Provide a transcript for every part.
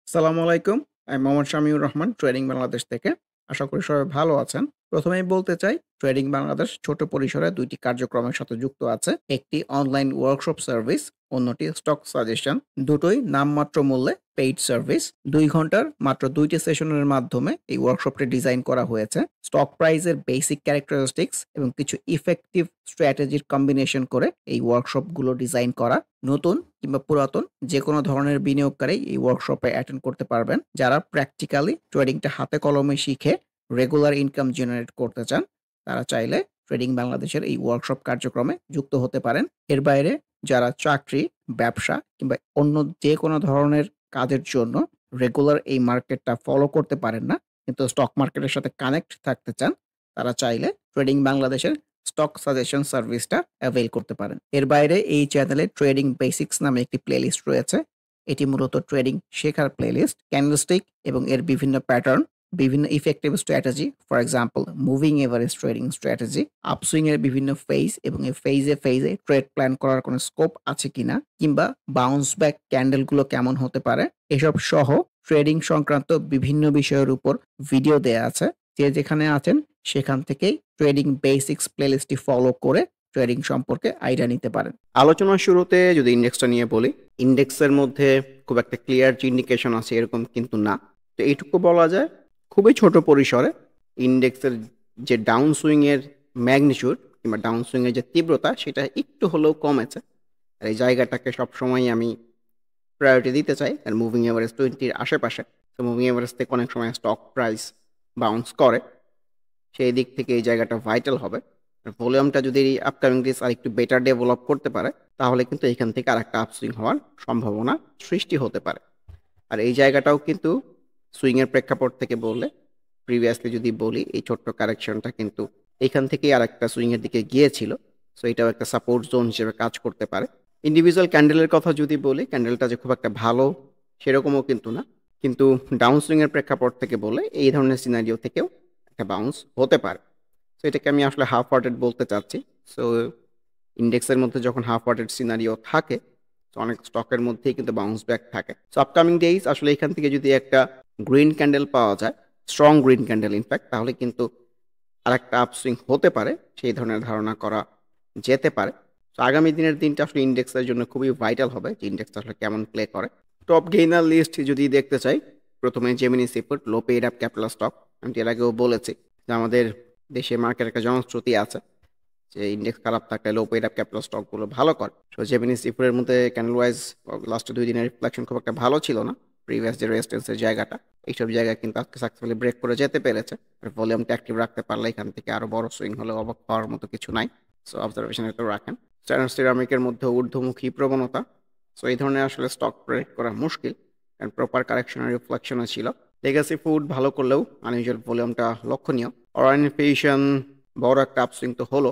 আসসালামু আলাইকুম। আমি মোহাম্মদ শামিউর রহমান ট্রেডিং বাংলাদেশ থেকে। আশা করি সবাই ভালো আছেন। প্রথমেই বলতে চাই ট্রেডিং বাংলাদেশ ছোট পরিসরে ২ টি কার্যক্রমের সাথে যুক্ত আছে। একটি অনলাইন ওয়ার্কশপ সার্ভিস, অন্যটি স্টক সাজেশন। দুটোই নামমাত্র মূল্যে পেইড সার্ভিস। ২ ঘন্টার মাত্র ২ টি সেশনের মাধ্যমে এই ওয়ার্কশপটি ডিজাইন করা হয়েছে। স্টক প্রাইসের বেসিক ক্যারেক্টারিস্টিক্স এবং কিছু ইফেক্টিভ স্ট্র্যাটেজির কম্বিনেশন করে এই ওয়ার্কশপগুলো ডিজাইন করা। নতুন কিংবা পুরাতন যেকোনো ধরনের বিনিয়োগকারী এই ওয়ার্কশপে অ্যাটেন্ড করতে পারবেন। যারা প্র্যাকটিক্যালি ট্রেডিংটা হাতে কলমে শিখে রেগুলার ইনকাম জেনারেট করতে চান, তারা চাইলে ট্রেডিং বাংলাদেশের এই ওয়ার্কশপ কার্যক্রমে যুক্ত হতে পারেন। এর বাইরে যারা চাকরি, ব্যবসা কিংবা অন্য যেকোনো ধরনের কাজের জন্য রেগুলার এই মার্কেটটা ফলো করতে পারেন না, কিন্তু স্টক মার্কেটের সাথে কানেক্ট থাকতে চান, তারা চাইলে ট্রেডিং বাংলাদেশের স্টক সাজেশন সার্ভিসটা অ্যাভেইল করতে পারেন। এর বাইরে এই চ্যানেলে ট্রেডিং বেসিক্স নামে একটি প্লেলিস্ট রয়েছে। এটি মূলত ট্রেডিং শেখার প্লেলিস্ট। ক্যান্ডেলস্টিক এবং এর বিভিন্ন প্যাটার্ন, বিভিন্ন effective strategy, for example moving average trading strategy, upswing এর বিভিন্ন ফেজ এবং এই ফেজে ট্রেড প্ল্যান করার কোনো স্কোপ আছে কিনা, কিংবা বাউন্স ব্যাক ক্যান্ডেলগুলো কেমন হতে পারে, এসব সহ ট্রেডিং সংক্রান্ত বিভিন্ন বিষয়ের উপর ভিডিও দেয়া আছে। যে যেখানে আছেন সেখান থেকেই ট্রেডিং বেসিক্স প্লেলিস্টটি ফলো করে ট্রেডিং সম্পর্কে আইডিয়া নিতে পারেন। আলোচনার শুরুতে যদি ইন্ডেক্সটা নিয়ে বলি, ইন্ডেক্সের মধ্যে খুব একটা ক্লিয়ার যে ইন্ডিকেশন আছে এরকম কিন্তু না। তো এইটুকু বলা যায় খুবই ছোট পরিসরে ইন্ডেক্সের যে ডাউন সুইং এর ম্যাগনিটিউড কিংবা ডাউন সুইং এর যে তীব্রতা সেটা একটু হলেও কমেছে। আর এই জায়গাটাকে সবসময় আমি প্রায়োরিটি দিতে চাই, আর মুভিং এভারেজ 20-র আশেপাশে। তো মুভিং এভারেজ থেকে অনেক সময় স্টক প্রাইস বাউন্স করে, সেই দিক থেকে এই জায়গাটা ভাইটাল হবে। আর ভলিউমটা যদি আপকামিং ডেজ আর একটু বেটার ডেভেলপ করতে পারে, তাহলে কিন্তু এখান থেকে আরেকটা আপসুইং হওয়ার সম্ভাবনা সৃষ্টি হতে পারে। আর এই জায়গাটাও কিন্তু সুইংয়ের প্রেক্ষাপট থেকে বললে, প্রিভিয়াসলি যদি বলি, এই ছোট্ট কারেকশনটা কিন্তু এখান থেকেই আরেকটা সুইংয়ের দিকে গিয়েছিল। সো এটাও একটা সাপোর্ট জোন হিসেবে কাজ করতে পারে। ইন্ডিভিজুয়াল ক্যান্ডেলের কথা যদি বলি, ক্যান্ডেলটা যে খুব একটা ভালো সেরকমও কিন্তু না, কিন্তু ডাউন সুইংয়ের প্রেক্ষাপট থেকে বলে এই ধরনের সিনারিও থেকেও একটা বাউন্স হতে পারে। সো এটাকে আমি আসলে হাফ ওয়ার্টেড বলতে চাচ্ছি। সো ইন্ডেক্সের মধ্যে যখন হাফ ওয়ার্টেড সিনারিও থাকে, তো অনেক স্টকের মধ্যেই কিন্তু বাউন্স ব্যাক থাকে। সো আপকামিং ডেইজ আসলে এখান থেকে যদি একটা গ্রিন ক্যান্ডেল পাওয়া যায়, স্ট্রং গ্রিন ক্যান্ডেল ইনফ্যাক্ট, তাহলে কিন্তু আরেকটা আপসুইং হতে পারে, সেই ধরনের ধারণা করা যেতে পারে। তো আগামী দিনের দিনটা আসলে ইন্ডেক্সের জন্য খুবই ভাইটাল হবে যে ইন্ডেক্স আসলে কেমন প্লে করে। টপ গেইনার লিস্ট যদি দেখতে চাই, প্রথমে জেমিনি সিফুড, লো পেইড আপ ক্যাপিটাল স্টক। আমি এর আগেও বলেছি যে আমাদের দেশে মার্কেট একটা জনশ্রুতি আছে যে ইন্ডেক্স খারাপ থাকলে লো পেইড আপ ক্যাপিটাল স্টকগুলো ভালো করে। সো জেমিনি সিফুডের মধ্যে ক্যান্ডেল ওয়াইজ লাস্ট 2 দিনের রিফ্লেকশন খুব একটা ভালো ছিল না। প্রিভিয়াস যে রেজিস্ট্যান্সের জায়গাটা, এইসব জায়গায় কিন্তু আজকে সাকসেসফুলি ব্রেক করে যেতে পেরেছে। আর ভলিউমটা অ্যাক্টিভ রাখতে পারলে এখান থেকে আরো বড় সুইং হলে অবাক হওয়ার মতো কিছু নাই। সো অবজারভেশনের তো রাখেন। স্ট্যান্ডার্ড সিরামিকের মধ্যে ঊর্ধ্বমুখী প্রবণতা। সো এই ধরনের আসলে স্টক প্রেডিক্ট করা মুশকিল, কারণ প্রপার কারেকশনের রিফ্লেকশনও ছিল। লেগাসি ফুড ভালো করলেও আনইউজুয়াল ভলিউমটা লক্ষণীয়। অর্গানাইজেশন বড় একটা আপসুইং তো হলো,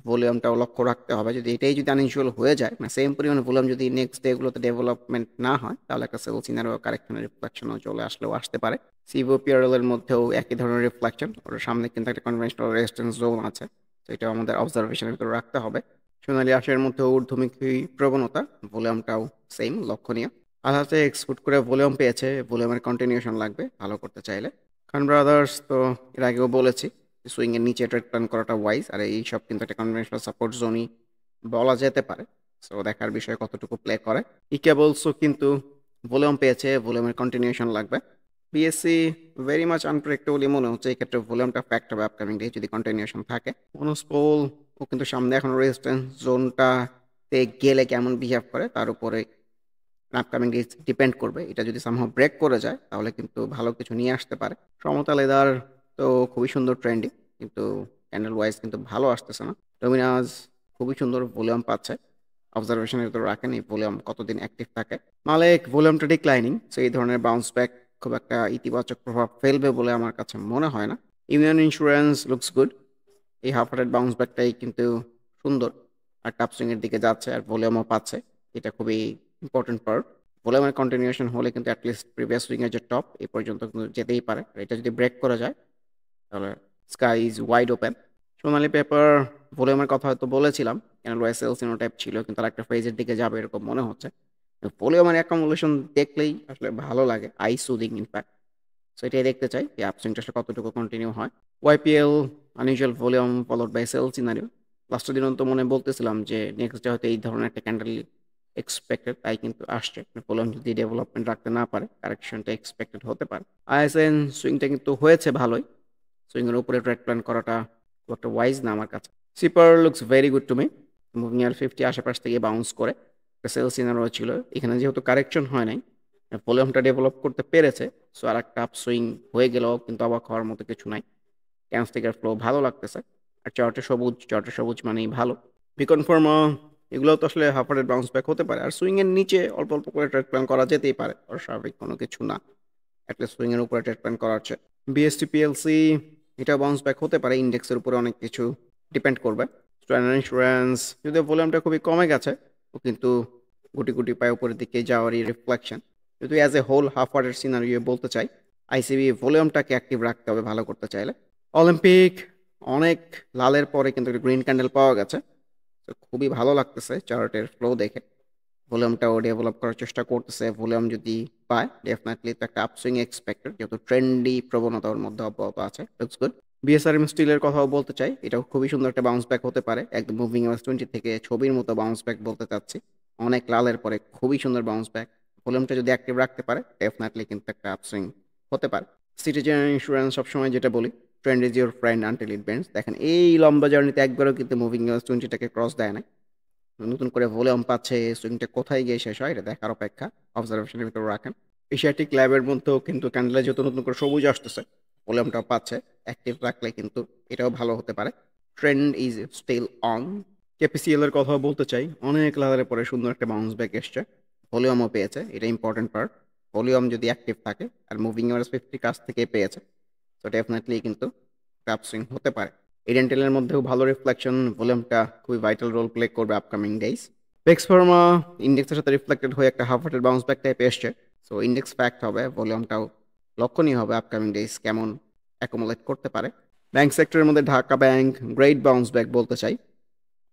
ভলিউমটাও লক্ষ্য রাখতে হবে। যদি এটাই যদি আনইউজুয়াল হয়ে যায়, মানে সেম পরিমাণে ভলিউম যদি নেক্সট ডেগুলোতে ডেভেলপমেন্ট না হয়, তাহলে একটা সেল সিনারিও কারেকশনের রিফ্লেকশনও চলে আসলেও আসতে পারে। সিভো পিআরএল এর মধ্যেও একই ধরনের রিফ্লেকশন, ওর সামনে কিন্তু একটা কনভেনশনাল রেজিস্ট্যান্স জোন আছে। তো এটাও আমাদের অবজারভেশনের ভিতরে রাখতে হবে। সোনালী আঁশের মধ্যে ঊর্ধ্বমুখী প্রবণতা, ভলিউমটাও সেম লক্ষণীয়। আধাতে এক্সপোর্ট করে ভলিউম পেয়েছে, ভলিউমের কন্টিনিউশন লাগবে ভালো করতে চাইলে। খান ব্রাদার্স তো এর আগেও বলেছি, সুইং এর নিচে ট্রেড প্ল্যান করাটা ওয়াইজ, আর এই সব কিন্তু একটা কনভেনশনাল সাপোর্ট জোনই বলা যেতে পারে। সো দেখার বিষয়ে কতটুকু প্লে করে। ইকেবলসও কিন্তু ভলিউম পেয়েছে, ভলিউমের কন্টিনিউশন লাগবে। বিএসসি ভেরি মাচ আনপ্রেডিক্টেবলি মনে হচ্ছে এই ক্ষেত্রে ভলিউমটা ফ্যাক্ট হবে আপকামিং ডে যদি কন্টিনিউশন থাকে। মনোস্পোল ও কিন্তু সামনে এখন রেজিস্ট্যান্স জোনটাতে গেলে কেমন বিহেভ করে তার উপরে আপকামিং ডেজ ডিপেন্ড করবে। এটা যদি সামহাও ব্রেক করে যায়, তাহলে কিন্তু ভালো কিছু নিয়ে আসতে পারে। সমতা লেদার তো খুবই সুন্দর ট্রেন্ডিং, কিন্তু ক্যান্ডেল ওয়াইজ কিন্তু ভালো আসতেছে না। ডোমিনাজ খুবই সুন্দর ভলিউম পাচ্ছে, অবজারভেশনের ভিতরে রাখেন এই ভলিউম কতদিন অ্যাক্টিভ থাকে। মালেক ভলিউমটা ডিক্লাইনিং, সো এই ধরনের বাউন্স ব্যাক খুব একটা ইতিবাচক প্রভাব ফেলবে বলে আমার কাছে মনে হয় না। ইউনিয়ন ইন্স্যুরেন্স লুকস গুড, এই হাফ হার্টেড বাউন্স ব্যাকটাই কিন্তু সুন্দর, আর টাপ সুইং এর দিকে যাচ্ছে আর ভলিউমও পাচ্ছে, এটা খুবই ইম্পর্টেন্ট পার্ট। ভলিউমের কন্টিনিউশন হলে কিন্তু অ্যাটলিস্ট প্রিভিয়াস সুইং এর যে টপ এই পর্যন্ত কিন্তু যেতেই পারে। আর এটা যদি ব্রেক করা যায়, তাহলে sky is wide open. Sonali paper ভলিউমের কথা হয়তো বলেছিলাম, কেন লোয়ার সেলস টাইপ ছিল, কিন্তু আর একটা ফেজের দিকে যাবে এরকম মনে হচ্ছে। ভলিউমের অ্যাকুমুলেশন দেখলেই আসলে ভালো লাগে, আই সুদিং ইনফ্যাক্ট। সো এটাই দেখতে চাই যে আপসুইংটা আসলে কতটুকু কন্টিনিউ হয়। YPL unusual volume followed by sell scenario. লাস্টের দিন তো মনে বলতেছিলাম যে নেক্সট ডে হয়তো এই ধরনের একটা ক্যান্ডেল এক্সপেক্টেড, তাই কিন্তু আসছে। ভলিউম যদি ডেভেলপমেন্ট রাখতে না পারে কারেকশনটা এক্সপেক্টেড হতে পারে। আইএসএন সুইংটা কিন্তু হয়েছে ভালোই। সুইংয়ের উপরে ট্রেড প্ল্যান করাটা খুব একটা ওয়াইজ না আমার কাছে। Sipper looks very good to me. Moving এর 50 আশেপাশ থেকে বাউন্স করে একটা সেল সিনারিও ছিল। এখানে যেহেতু কারেকশন হয় নাই, ভলিউমটা ডেভেলপ করতে পেরেছে, সো আর একটা আপ সুইং হয়ে গেলেও কিন্তু অবাক হওয়ার মতো কিছু নাই। ক্যান্ডেলস্টিকের ফ্লো ভালো লাগতেছে। আর চার্টে সবুজ মানেই ভালো। বিকনফার্ম এগুলো তো আসলে হাফ হার্টেড বাউন্স ব্যাক হতে পারে। আর সুইং এর নিচে অল্প অল্প করে ট্রেড প্ল্যান করা যেতেই পারে, অস্বাভাবিক কোনো কিছু না। অ্যাটলিস্ট সুইং এর উপরে ট্রেড প্ল্যান করা হচ্ছে। বিএসটি পিএলসি এটা বাউন্স ব্যাক হতে পারে, ইন্ডেক্সের উপরে অনেক কিছু ডিপেন্ড করবে। স্ট্যান্ডার্ড ইন্স্যুরেন্স যদিও ভলিউমটা খুবই কমে গেছে, ও কিন্তু গুটি গুটি পায়ে উপরের দিকে যাওয়ারই রিফ্লেকশন। যদি as a whole half hearted scenario বলতে চাই, আইসিবি ভলিউমটাকে অ্যাক্টিভ রাখতে হবে ভালো করতে চাইলে। অলিম্পিক অনেক লালের পরে কিন্তু একটা গ্রিন ক্যান্ডেল পাওয়া গেছে, তো খুবই ভালো লাগতেছে চার্টের ফ্লো দেখে। ভলিউমটাও ডেভেলপ করার চেষ্টা করতেছে। ভলিউম যদি পায় ডেফিনেটলি তো একটা আপসুইং এক্সপেক্টেড, যেহেতু ট্রেন্ডি প্রবণতার মধ্যে অব্যাহত আছে। Looks good. বিএসআরএম স্টিলের কথাও বলতে চাই, এটাও খুবই সুন্দর একটা বাউন্স ব্যাক হতে পারে। একদম মুভিং এভারেজ 20 থেকে ছবির মতো বাউন্স ব্যাক বলতে চাচ্ছি। অনেক লালের পরে খুবই সুন্দর বাউন্স ব্যাক। ভলিউমটা যদি অ্যাক্টিভ রাখতে পারে ডেফিনেটলি কিন্তু একটা আপসুইং হতে পারে। সিটিজেন ইন্স্যুরেন্স সবসময় যেটা বলি, trend is your friend until it bends. দেখেন এই লম্বা জার্নিতে একবারও কিন্তু মুভিং এভারেজ 20টাকে ক্রস দেয় না। নতুন করে ভলিউম পাচ্ছে, সুইংটা কোথায় গিয়ে শেষ হয় এটা দেখার অপেক্ষা। অবজারভেশনের ভিতরে রাখেন। এশিয়াটিক ল্যাবের মধ্যেও কিন্তু ক্যান্ডেলে যেহেতু নতুন করে সবুজ আসতেছে, ভলিউমটাও পাচ্ছে, অ্যাক্টিভ রাখলে কিন্তু এটাও ভালো হতে পারে। Trend is still on. KPCL এর কথাও বলতে চাই, অনেক লাগার পরে সুন্দর একটা বাউন্স ব্যাক এসছে, ভলিউমও পেয়েছে, এটা ইম্পর্টেন্ট পার্ট। ভলিউম যদি অ্যাক্টিভ থাকে আর মুভিং এভারেজ 50 কাছ থেকে পেয়েছে, তো ডেফিনেটলি কিন্তু আপসুইং হতে পারে। এডেন্টেলের মধ্যেও ভালো রিফ্লেকশন, ভলিউমটা খুবই ভাইটাল রোল প্লে করবে আপকামিং ডেইজ। পেক্স ফার্মা ইন্ডেক্সের সাথে রিফ্লেক্টেড হয়ে একটা half hearted bounce back type এসছে, সো ইন্ডেক্স ফ্যাক্ট হবে, ভলিউমটাও লক্ষণীয় হবে আপকামিং ডেইজ কেমন অ্যাকুমুলেট করতে পারে। ব্যাংক সেক্টরের মধ্যে Dhaka bank great bounce back বলতে চাই,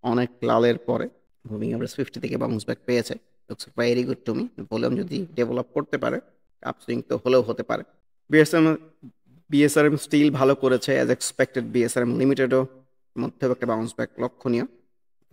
অনেক লালের পরে মুভিং এভারেজ 50 থেকে বাউন্স ব্যাক পেয়েছে। Looks very good to me. Volume যদি ডেভেলপ করতে পারে আপসুইং তো হলেও হতে পারে। বিএসএম বিএসআরএম স্টিল ভালো করেছে অ্যাজ এক্সপেক্টেড। বিএসআরএম লিমিটেডও মধ্যেও একটা বাউন্স ব্যাক লক্ষণীয়।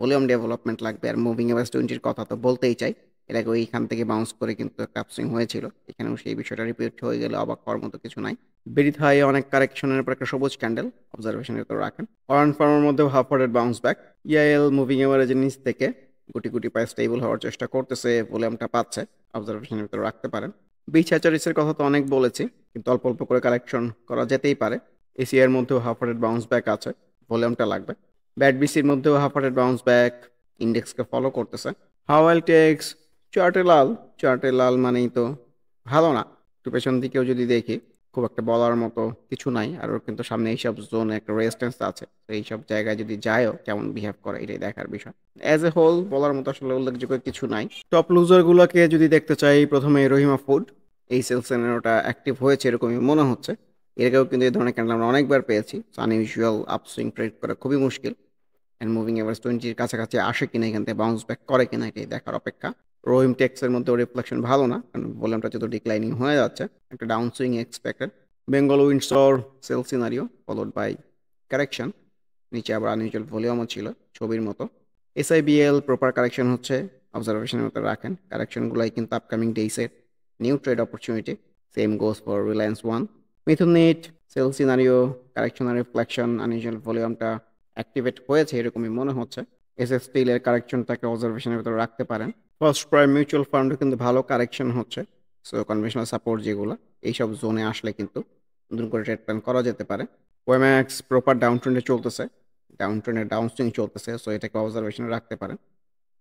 ভলিউম ডেভেলপমেন্ট লাগবে। আর মুভিং এভারেজ 20-র কথা তো বলতেই চাই, এর আগে ওইখান থেকে বাউন্স করে কিন্তু একটা আপসুইং হয়েছিল, এখানেও সেই বিষয়টা রিপিট হয়ে গেলে অবাক হওয়ার মতো কিছু নাই। বেরিথায় অনেক কারেকশনের পর একটা সবুজ ক্যান্ডেল অবজারভেশনের ভিতরে রাখেন। অরান ফার্মের মধ্যেও half hearted bounce back. EIL moving এভারেজের নিচ থেকে গুটি গুটি পায়ে স্টেবল হওয়ার চেষ্টা করতেছে, ভলিউমটা পাচ্ছে, অবজারভেশনের ভিতরে রাখতে পারেন। বিচ হ্যাচারিসের কথা তো অনেক বলেছি, কিন্তু অল্প অল্প করে কালেকশন করা যেতেই পারে। এসিআর মধ্যেও হাফ হার্টেড বাউন্স ব্যাক আছে, ভলিউমটা লাগবে। ব্যাট বিসির মধ্যেও হাফ হার্টেড বাউন্স ব্যাক, ইন্ডেক্সকে ফলো করতেছে। হাওয়াল টেক্স চার্টে লাল মানেই তো ভালো না। একটু পেছন দিকেও যদি দেখি খুব একটা বলার মতো কিছু নাই, আর ওর কিন্তু সামনে এইসব জোনে একটা রেজিস্ট্যান্স আছে, তো এইসব জায়গায় যদি যায়ও কেমন বিহেভ করে এটাই দেখার বিষয়। অ্যাজ এ হোল বলার মতো আসলে উল্লেখযোগ্য কিছু নাই। টপ লুজারগুলোকে যদি দেখতে চাই, প্রথমে রহিমা ফুড, এই সেল সিনারিওটা অ্যাক্টিভ হয়েছে এরকমই মনে হচ্ছে। এর আগেও কিন্তু এই ধরনের ক্যান্ডেল আমরা অনেকবার পেয়েছি। আনইউজুয়াল আপসুইং ট্রেড করা খুবই মুশকিল। অ্যান্ড মুভিং এভারেজ 20-র কাছাকাছি আসে কিনা, এখান থেকে বাউন্স ব্যাক করে কিনা এটাই দেখার অপেক্ষা। রহিম টেক্সের মধ্যেও রিফ্লেকশন ভালো না, কারণ ভলিউমটা যেহেতু ডিক্লাইনিং হয়ে যাচ্ছে, একটা down swing expected. Bengal Windsor sell scenario followed by correction, নিচে আবার আনইউজুয়াল ভলিউমও ছিল ছবির মতো। এসআইবিএল প্রপার কারেকশন হচ্ছে, অবজারভেশনের মতো রাখেন। কারেকশনগুলাই কিন্তু আপকামিং ডেইসের new trade opportunity. Same goes for Reliance one. Mithun net sell scenario, correction আর রিফ্লেকশন, আনইউজুয়াল ভলিউমটা অ্যাক্টিভেট হয়েছে এরকমই মনে হচ্ছে। এসএস স্টিলের কারেকশনটাকে অবজারভেশনের ভিতরে রাখতে পারেন। ফার্স্ট প্রাইম মিউচুয়াল ফান্ডও কিন্তু ভালো কারেকশন হচ্ছে, সো কনভেনশনাল সাপোর্ট যেগুলো এইসব জোনে আসলে কিন্তু নতুন করে ট্রেড প্ল্যান করা যেতে পারে। ওয়েম্যাক্স প্রপার ডাউন ট্রেন্ডে চলতেছে, ডাউন ট্রেন্ডে ডাউন সুইং চলতেছে, সো এটাকে অবজারভেশনে রাখতে পারেন।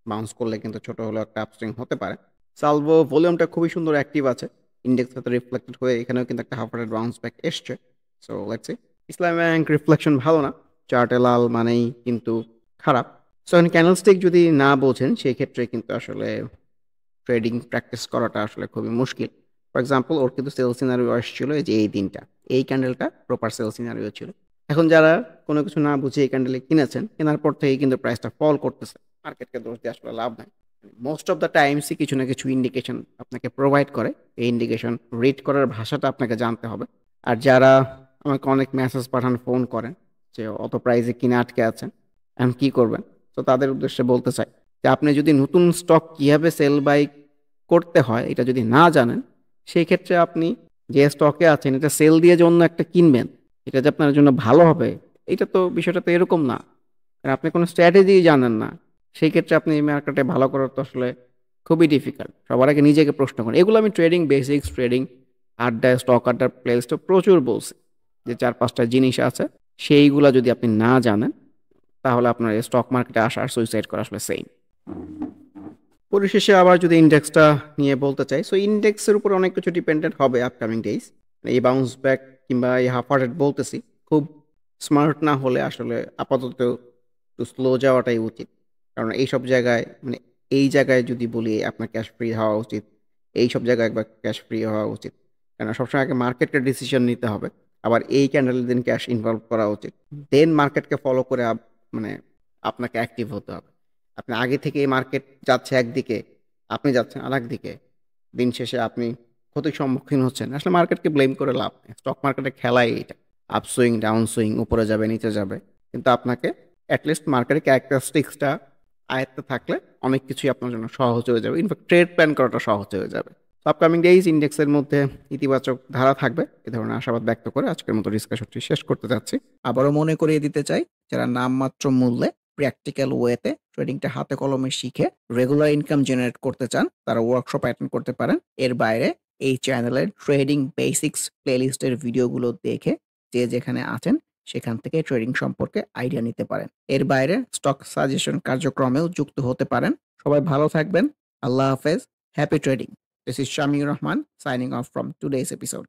বাউন্স করলে কিন্তু ছোট হলেও একটা আপসুইং হতে পারে। সালভো ভলিউমটা খুবই সুন্দর অ্যাক্টিভ আছে, ইন্ডেক্স সাথে রিফ্লেক্টেড হয়ে এখানেও কিন্তু একটা হাফ হার্টেড বাউন্স ব্যাক এসছে, so let's see. Islam bank reflection ভালো না, চার্টে লাল মানেই কিন্তু খারাপ। সো এখন ক্যান্ডেলস্টিক যদি না বোঝেন সেই ক্ষেত্রে কিন্তু আসলে ট্রেডিং প্র্যাকটিস করাটা আসলে খুবই মুশকিল। ফর এক্সাম্পল ওর কিন্তু সেল সিনারিও আসছিল এই যে এই দিনটা, এই ক্যান্ডেলটা প্রপার সেল সিনারিও ছিল। এখন যারা কোনো কিছু না বুঝে এই ক্যান্ডেলে কিনেছেন, কেনার পর থেকেই কিন্তু প্রাইসটা ফল করতেছে, মার্কেটকে দোষ দিয়ে আসলে লাভ নাই। মোস্ট অফ দ্য টাইমসই কিছু না কিছু ইন্ডিকেশন আপনাকে প্রোভাইড করে। এই ইন্ডিকেশন রিড করার ভাষাটা আপনাকে জানতে হবে। আর যারা আমাকে অনেক মেসেজ পাঠান, ফোন করেন যে অত প্রাইসে কিনে আটকে আছেন, এখন কি করবেন? তো তাদের উদ্দেশ্যে বলতে চাই যে আপনি যদি নতুন স্টক কিভাবে সেল বাই করতে হয় এটা যদি না জানেন, সেই ক্ষেত্রে আপনি যে স্টকে আছেন এটা সেল দিয়ে যে অন্য একটা কিনবেন, এটা যে আপনার জন্য ভালো হবে, এটা তো বিষয়টা তো এরকম না। আর আপনি কোনো স্ট্র্যাটেজি জানেন না, সেই ক্ষেত্রে আপনি এই মার্কেটে ভালো করার তো আসলে খুবই ডিফিকাল্ট। সবার আগে নিজেকে প্রশ্ন করেন। এগুলো আমি ট্রেডিং বেসিক্স, ট্রেডিং আড্ডায়, স্টক আড্ডার প্লেলিস্টে প্রচুর বলছি যে ৪-৫টা জিনিস আছে, সেইগুলা যদি আপনি না জানেন তাহলে আপনার এই স্টক মার্কেটে আসা আর সুইসাইড করা আসলে সেম। পরিশেষে আবার যদি ইন্ডেক্সটা নিয়ে বলতে চাই, সো ইন্ডেক্সের উপর অনেক কিছু ডিপেন্ডেন্ট হবে আপকামিং ডেইজ। এই বাউন্স ব্যাক কিংবা এই হাফ হার্টেড বলতেছি, খুব স্মার্ট না হলে আসলে আপাতত একটু স্লো যাওয়াটাই উচিত। কারণ এইসব জায়গায় মানে এই জায়গায় যদি বলি আপনার ক্যাশ ফ্রি হওয়া উচিত, এইসব জায়গায় একবার ক্যাশ ফ্রি হওয়া উচিত। কেন সবসময় আগে মার্কেটের ডিসিশন নিতে হবে। আবার এই ক্যান্ডেলের দিন ক্যাশ ইনভলভ করা উচিত। দেন মার্কেটকে ফলো করে মানে আপনাকে অ্যাক্টিভ হতে হবে। আপনি আগে থেকেই মার্কেট যাচ্ছে একদিকে, আপনি যাচ্ছেন আরেকদিকে। দিন শেষে আপনি ক্ষতির সম্মুখীন হচ্ছেন। আসলে মার্কেটকে ব্লেম করে লাভ নেই। স্টক মার্কেটের খেলাই এটা। আপসুইং, ডাউন সুইং, উপরে যাবে, নিচে যাবে। কিন্তু আপনাকে এটলিস্ট মার্কেটের ক্যারেক্টারিস্টিক্সটা আয়ত্তে থাকলে অনেক কিছুই আপনার জন্য সহজ হয়ে যাবে। ইনফ্যাক্ট ট্রেড প্ল্যান করাটা সহজ হয়ে যাবে। তো আপকামিং ডেইজ ইন্ডেক্সের মধ্যে ইতিবাচক ধারা থাকবে। এ ধরনের আশাবাদ ব্যক্ত করে আজকের মতো ডিসকাশনটি শেষ করতে যাচ্ছি। আবারও মনে করিয়ে দিতে চাই, যারা নামমাত্র মূল্যে প্র্যাকটিক্যাল ওয়েতে ট্রেডিংটা হাতে কলমে শিখে রেগুলার ইনকাম জেনারেট করতে চান, তারা ওয়ার্কশপ অ্যাটেন্ড করতে পারেন। এর বাইরে এই চ্যানেলের ট্রেডিং বেসিক্স প্লেলিস্টের ভিডিওগুলো দেখে যে যেখানে আছেন সেখান থেকে ট্রেডিং সম্পর্কে আইডিয়া নিতে পারেন। এর বাইরে স্টক সাজেশন কার্যক্রমেও যুক্ত হতে পারেন। সবাই ভালো থাকবেন। আল্লাহ হাফেজ। Happy trading. This is Shamiur Rahman signing off from today's episode.